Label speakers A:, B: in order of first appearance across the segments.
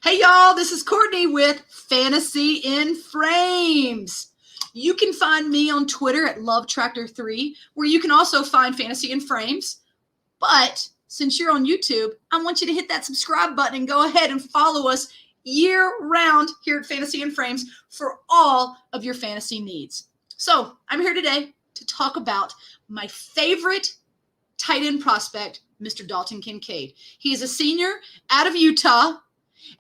A: Hey y'all, this is Courtney with Fantasy in Frames. You can find me on Twitter at LoveTractor3, where you can also find Fantasy in Frames. But since you're on YouTube, I want you to hit that subscribe button and go ahead and follow us year-round here at Fantasy in Frames for all of your fantasy needs. So I'm here today to talk about my favorite tight end prospect, Mr. Dalton Kincaid. He is a senior out of Utah,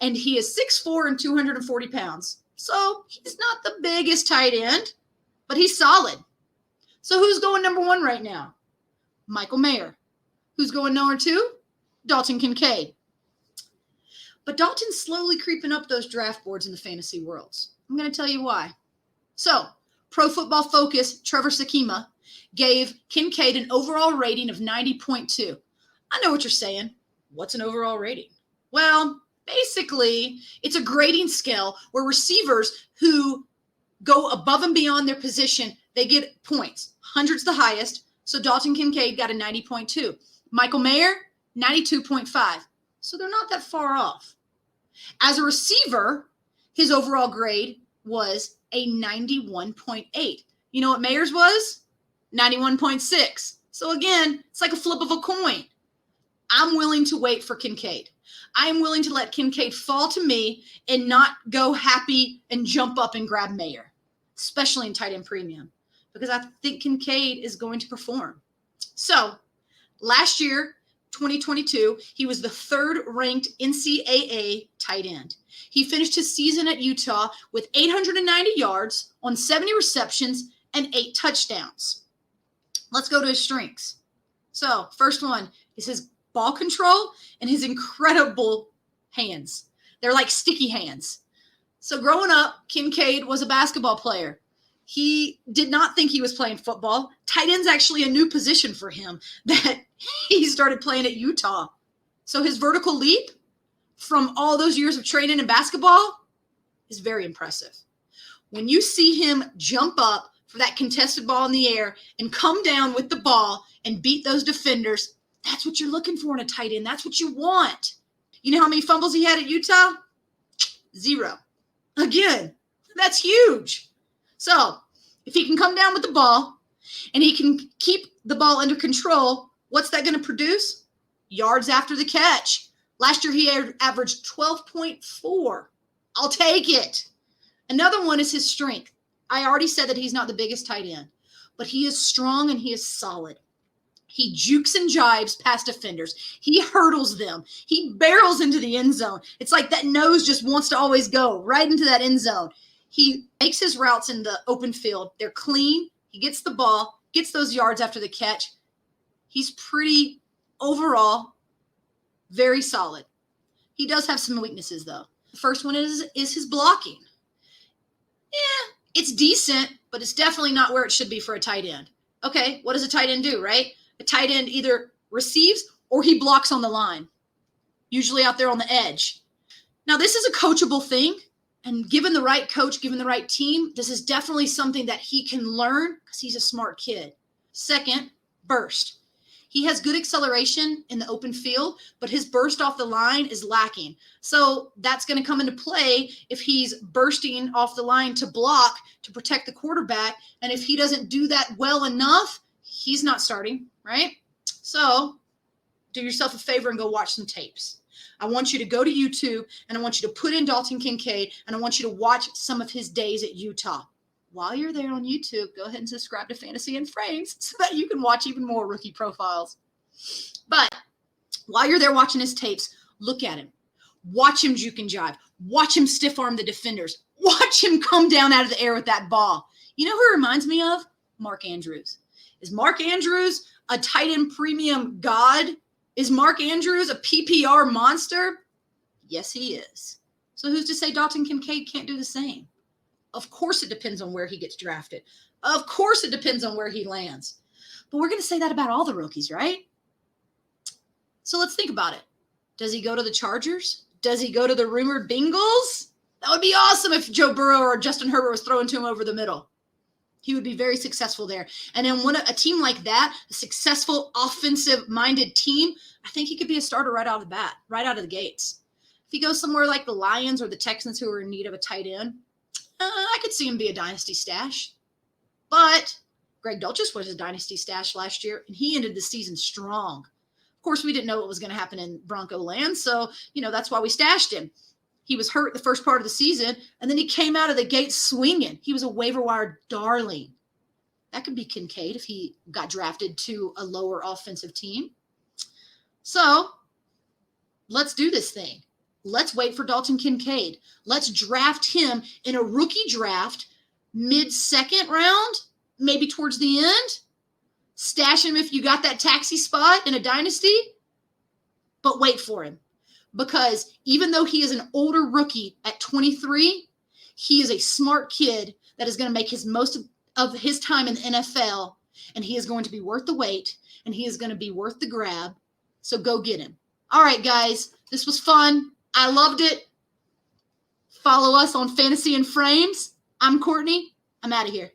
A: and he is 6'4" and 240 pounds. So he's not the biggest tight end, but he's solid. So who's going number one right now? Michael Mayer. Who's going number two? Dalton Kincaid. But Dalton's slowly creeping up those draft boards in the fantasy worlds. I'm going to tell you why. So, Pro Football Focus, Trevor Sakima, gave Kincaid an overall rating of 90.2. I know what you're saying. What's an overall rating? Well, basically, it's a grading scale where receivers who go above and beyond their position, they get points. 100's the highest, so Dalton Kincaid got a 90.2. Michael Mayer, 92.5. So they're not that far off. As a receiver, his overall grade was a 91.8. You know what Mayer's was? 91.6. So again, it's like a flip of a coin. I'm willing to wait for Kincaid. I am willing to let Kincaid fall to me and not go happy and jump up and grab Mayer, especially in tight end premium, because I think Kincaid is going to perform. So last year, 2022, he was the third ranked NCAA tight end. He finished his season at Utah with 890 yards on 70 receptions and 8 touchdowns. Let's go to his strengths. So first one is his ball control and his incredible hands. They're like sticky hands. So growing up, Kincaid was a basketball player. He did not think he was playing football. Tight end's actually a new position for him that he started playing at Utah. So his vertical leap from all those years of training in basketball is very impressive. When you see him jump up for that contested ball in the air and come down with the ball and beat those defenders, that's what you're looking for in a tight end. That's what you want. You know how many fumbles he had at Utah? 0. Again, that's huge. So if he can come down with the ball and he can keep the ball under control, what's that going to produce? Yards after the catch. Last year he averaged 12.4. I'll take it. Another one is his strength. I already said that he's not the biggest tight end, but he is strong and he is solid. He jukes and jibes past defenders. He hurdles them. He barrels into the end zone. It's like that nose just wants to always go right into that end zone. He makes his routes in the open field. They're clean. He gets the ball, gets those yards after the catch. He's pretty, overall, very solid. He does have some weaknesses, though. The first one is his blocking. Yeah, it's decent, but it's definitely not where it should be for a tight end. Okay, what does a tight end do, right? A tight end either receives or he blocks on the line, usually out there on the edge. Now, this is a coachable thing, and given the right coach, given the right team, this is definitely something that he can learn because he's a smart kid. Second, burst. He has good acceleration in the open field, but his burst off the line is lacking. So that's going to come into play if he's bursting off the line to block, to protect the quarterback. And if he doesn't do that well enough, he's not starting, right? So do yourself a favor and go watch some tapes. I want you to go to YouTube, and I want you to put in Dalton Kincaid, and I want you to watch some of his days at Utah. While you're there on YouTube, go ahead and subscribe to Fantasy in Frames so that you can watch even more rookie profiles. But while you're there watching his tapes, look at him. Watch him juke and jive. Watch him stiff arm the defenders. Watch him come down out of the air with that ball. You know who he reminds me of? Mark Andrews. Is Mark Andrews a tight end premium god? Is Mark Andrews a PPR monster? Yes, he is. So who's to say Dalton Kincaid can't do the same? Of course it depends on where he gets drafted. Of course it depends on where he lands. But we're going to say that about all the rookies, right? So let's think about it. Does he go to the Chargers? Does he go to the rumored Bengals? That would be awesome if Joe Burrow or Justin Herbert was throwing to him over the middle. He would be very successful there. And then a team like that, a successful offensive-minded team, I think he could be a starter right out of the bat, right out of the gates. If he goes somewhere like the Lions or the Texans who are in need of a tight end, I could see him be a dynasty stash. But Greg Dulcich was a dynasty stash last year, and he ended the season strong. Of course, we didn't know what was going to happen in Bronco land, so, that's why we stashed him. He was hurt the first part of the season, and then he came out of the gate swinging. He was a waiver wire darling. That could be Kincaid if he got drafted to a lower offensive team. So let's do this thing. Let's wait for Dalton Kincaid. Let's draft him in a rookie draft, mid-second round, maybe towards the end. Stash him if you got that taxi spot in a dynasty, but wait for him. Because even though he is an older rookie at 23, he is a smart kid that is going to make his most of his time in the NFL, and he is going to be worth the wait, and he is going to be worth the grab. So go get him. All right, guys, this was fun. I loved it. Follow us on Fantasy and Frames. I'm Courtney. I'm out of here.